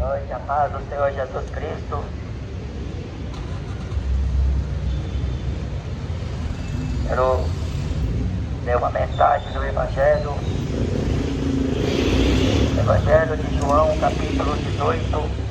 noite, a paz do Senhor Jesus Cristo. Quero ler uma mensagem do Evangelho de João, capítulo 18.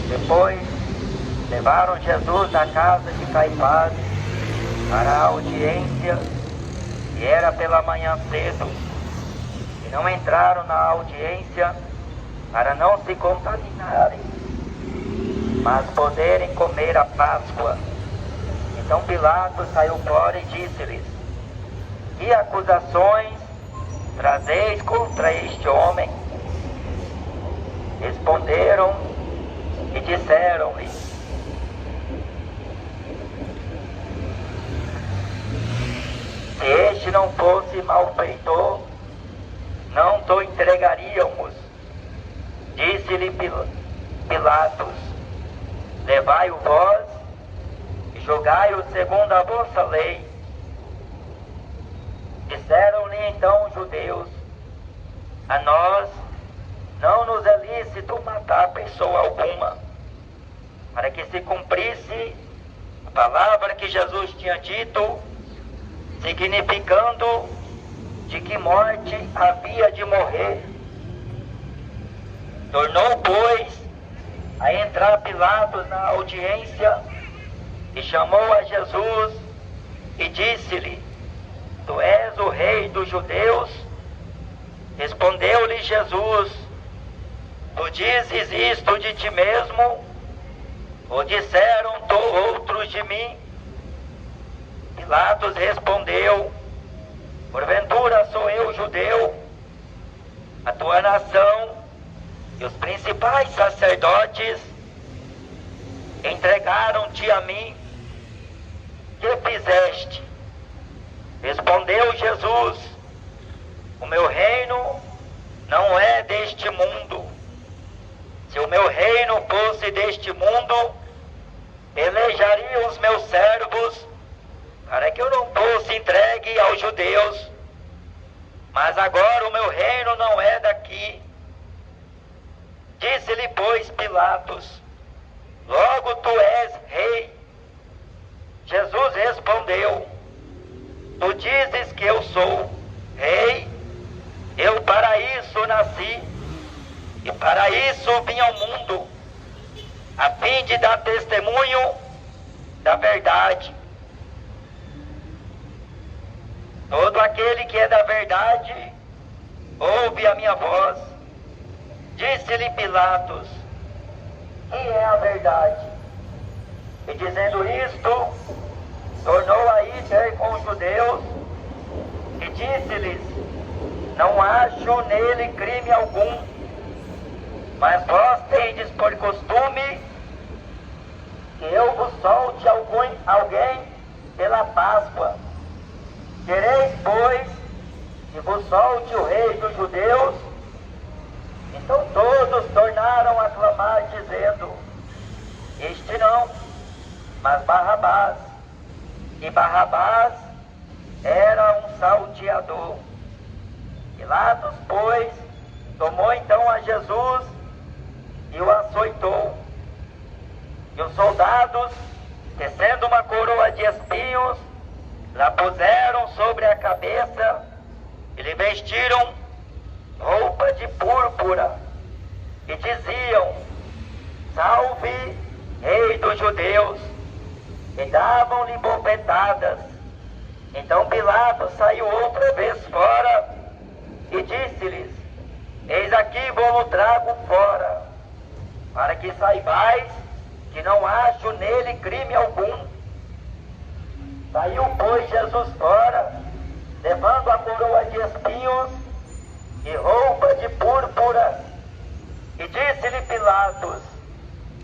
Depois levaram Jesus à casa de Caifás para a audiência, e era pela manhã cedo, e não entraram na audiência para não se contaminarem, mas poderem comer a Páscoa. Então Pilatos saiu fora e disse-lhes: que acusações trazeis contra este homem? Responderam e disseram-lhe: se este não fosse malfeitor, não te entregaríamos. Disse-lhe Pilatos: levai-o vós e julgai-o segundo a vossa lei. Disseram-lhe então os judeus: a nós não nos é lícito matar pessoa alguma, para que se cumprisse a palavra que Jesus tinha dito, significando de que morte havia de morrer. Tornou, pois, a entrar Pilatos na audiência e chamou a Jesus e disse-lhe: tu és o rei dos judeus? Respondeu-lhe Jesus: tu dizes isto de ti mesmo, ou disseram outros de mim? Pilatos respondeu: porventura sou eu judeu? A tua nação e os principais sacerdotes entregaram-te a mim. Que fizeste? Respondeu Jesus: o meu reino não é deste mundo. Se o meu reino fosse deste mundo, elejaria os meus servos para que eu não fosse entregue aos judeus. Mas agora o meu reino não é daqui. Disse-lhe, pois, Pilatos: logo tu és rei. Jesus respondeu: tu dizes que eu sou rei. Eu para isso nasci, e para isso vim ao mundo, a fim de dar testemunho da verdade. Todo aquele que é da verdade ouve a minha voz. Disse-lhe Pilatos: que é a verdade? E dizendo isto, tornou a ir ter com os judeus e disse-lhes: não acho nele crime algum, mas vós tendes por costume que eu vos solte alguém pela Páscoa. Quereis, pois, que vos solte o rei dos judeus? Então todos tornaram a clamar, dizendo: este não, mas Barrabás. E Barrabás era um salteador. Pilatos, pois, tomou então a Jesus e o açoitou. E os soldados, tecendo uma coroa de espinhos, lá puseram sobre a cabeça e lhe vestiram roupa de púrpura e diziam: salve, rei dos judeus, e davam-lhe bofetadas. Então Pilatos saiu outra vez fora e disse-lhes: eis aqui vou-lo trago fora, para que saibais que não acho nele crime algum. Saiu, pois, Jesus fora, levando a coroa de espinhos e roupa de púrpura, e disse-lhe Pilatos: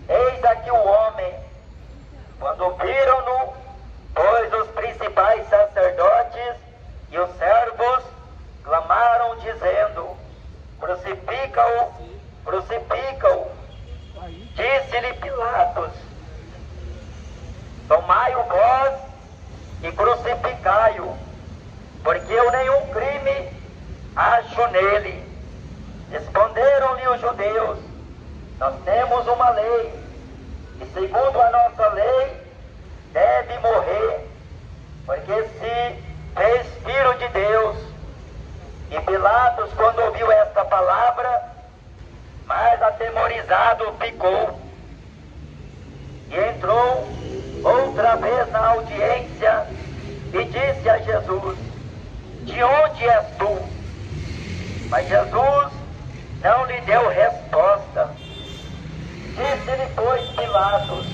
eis aqui o homem. Quando viram-no, pois, os principais sacerdotes e os servos clamaram, dizendo: crucifica-o, crucifica-o. Disse-lhe Pilatos: tomai-o vós e crucificai-o, porque eu nenhum crime acho criam nele. Responderam-lhe os judeus: nós temos uma lei, e segundo a nossa lei, deve morrer, porque se fez filho de Deus. E Pilatos, quando ouviu esta palavra, mais atemorizado ficou. E entrou outra vez na audiência e disse a Jesus: de onde és tu? Mas Jesus não lhe deu resposta. Disse-lhe, pois, Pilatos: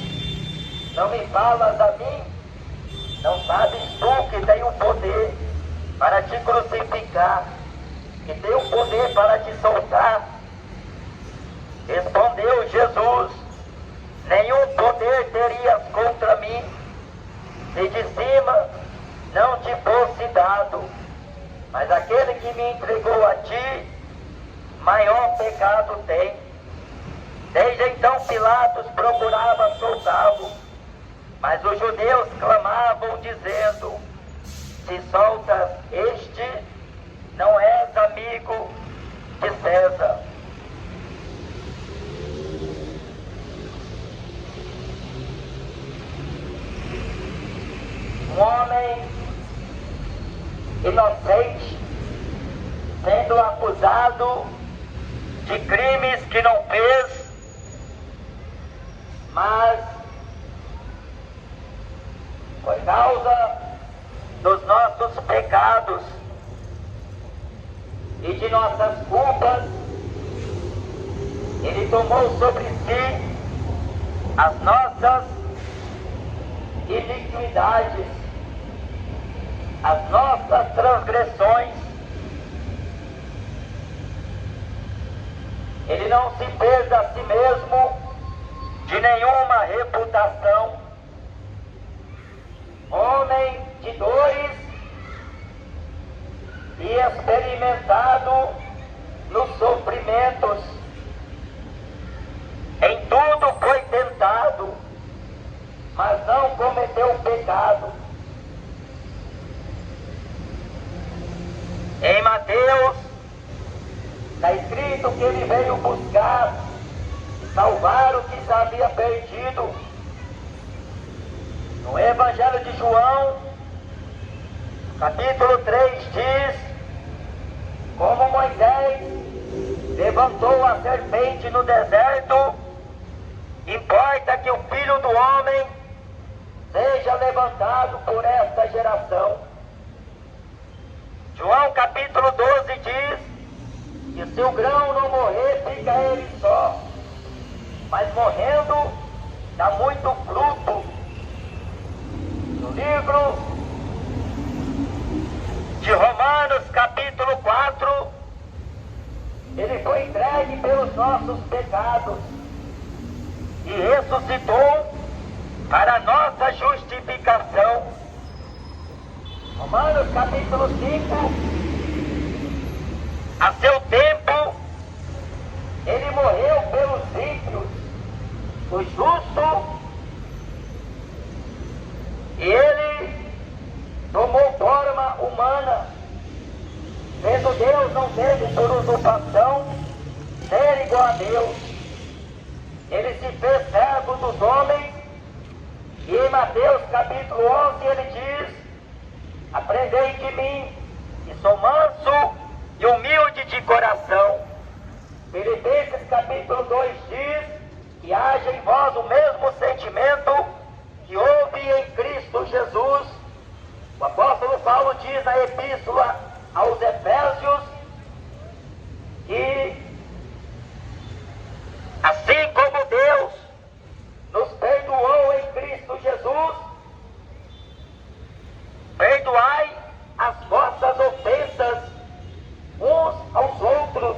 não me falas a mim? Não sabes tu que tenho poder para te crucificar, que tenho poder para te soltar? Respondeu Jesus: nenhum poder terias contra mim, se de cima não te fosse dado. Mas aquele que me entregou a ti, maior pecado tem. Desde então Pilatos procurava soltá-lo, mas os judeus clamavam, dizendo: se soltas este, não és amigo de César. Um homem inocente sendo acusado de crimes que não fez, mas por causa dos nossos pecados e de nossas culpas, ele tomou sobre si as nossas iniquidades, as nossas transgressões. Ele não se fez a si mesmo de nenhuma reputação. Homem de dores e experimentado nos sofrimentos. Em tudo foi tentado, mas não cometeu pecado. Em Mateus está escrito que ele veio buscar e salvar o que se havia perdido. No Evangelho de João, capítulo 3 diz: como Moisés levantou a serpente no deserto, importa que o Filho do Homem seja levantado por esta geração. João capítulo 12 diz que se o grão não morrer, fica ele só, mas morrendo dá muito fruto. No livro de Romanos capítulo 4, ele foi entregue pelos nossos pecados e ressuscitou para a nossa justificação. Romanos capítulo 5, a seu tempo, ele morreu pelos ímpios, o justo, e ele tomou forma humana. Sendo Deus, não teve por usurpação ser igual a Deus. Ele se fez servo dos homens, e em Mateus capítulo 11 ele diz: aprendei de mim, que sou manso e humilde de coração. Filipenses capítulo 2 diz que haja em vós o mesmo sentimento que houve em Cristo Jesus. O apóstolo Paulo diz na epístola aos Efésios que assim como Deus nos perdoou em Cristo Jesus, perdoai as vossas ofensas uns aos outros,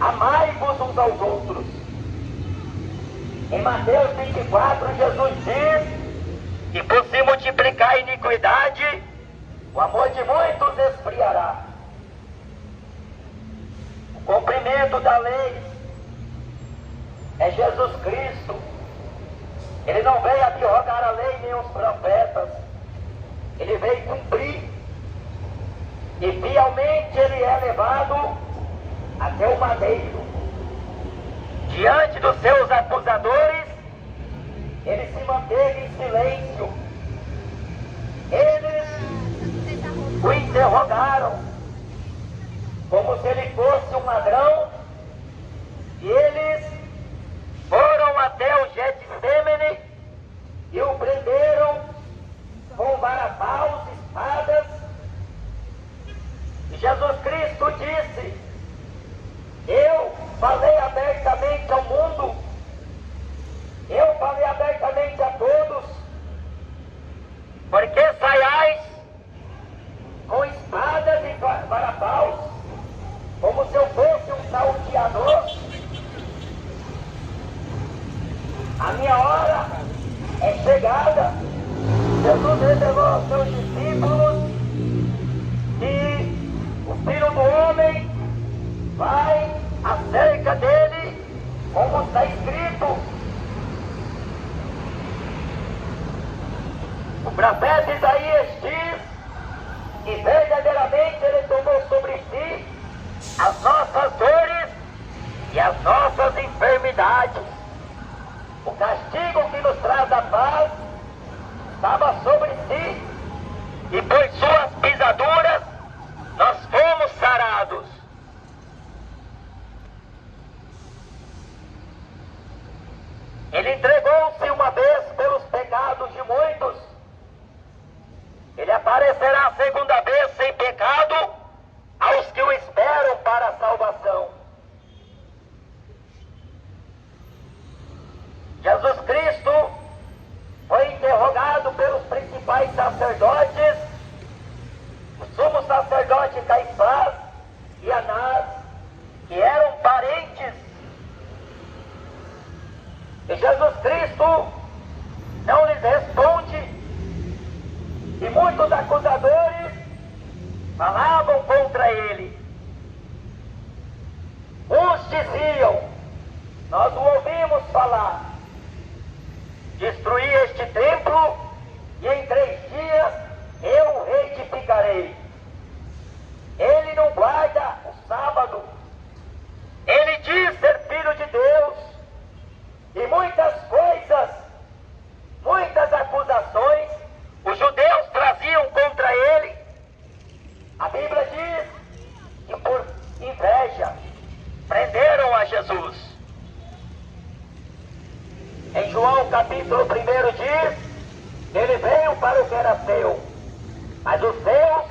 amai-vos uns aos outros. Em Mateus 24, Jesus diz que por se multiplicar a iniquidade, o amor de muitos esfriará. O cumprimento da lei é Jesus Cristo. Ele não veio abrogar a lei nem os profetas. Ele veio cumprir. e fielmente ele é levado até o madeiro. Diante dos seus acusadores, ele se manteve em silêncio. Eles o interrogaram como se ele fosse um ladrão, e eles foram até o Getsemane e o prenderam com varapaus, espadas. E Jesus Cristo disse: eu falei abertamente ao mundo, eu falei abertamente a todos, porque saiais com espadas e varapaus, como se eu fosse um salteador? A minha hora é chegada. Jesus revelou aos seus discípulos que o Filho do Homem vai acerca dele, como está escrito. O profeta Isaías diz que verdadeiramente ele tomou sobre si as nossas dores e as nossas enfermidades. O castigo que nos traz a paz estava sobre si, e por suas pisaduras nós fomos sarados. Ele entregou-se uma vez pelos pecados de muitos. Ele aparecerá a segunda vez sem pecado aos que o esperam para a salvação. Jesus Cristo foi interrogado pelos principais sacerdotes, o sumo sacerdote Caifás e Anás, que eram parentes. E Jesus Cristo não lhes responde, e muitos acusadores falavam contra ele. Uns diziam: nós o ouvimos falar, destruir este templo e em 3 dias eu o reedificarei. Ele não guarda o sábado, ele diz ser filho de Deus, e muitas coisas, muitas acusações os judeus traziam contra ele. A Bíblia diz que por inveja prenderam a Jesus. Em João capítulo 1 diz: ele veio para o que era seu, mas os seus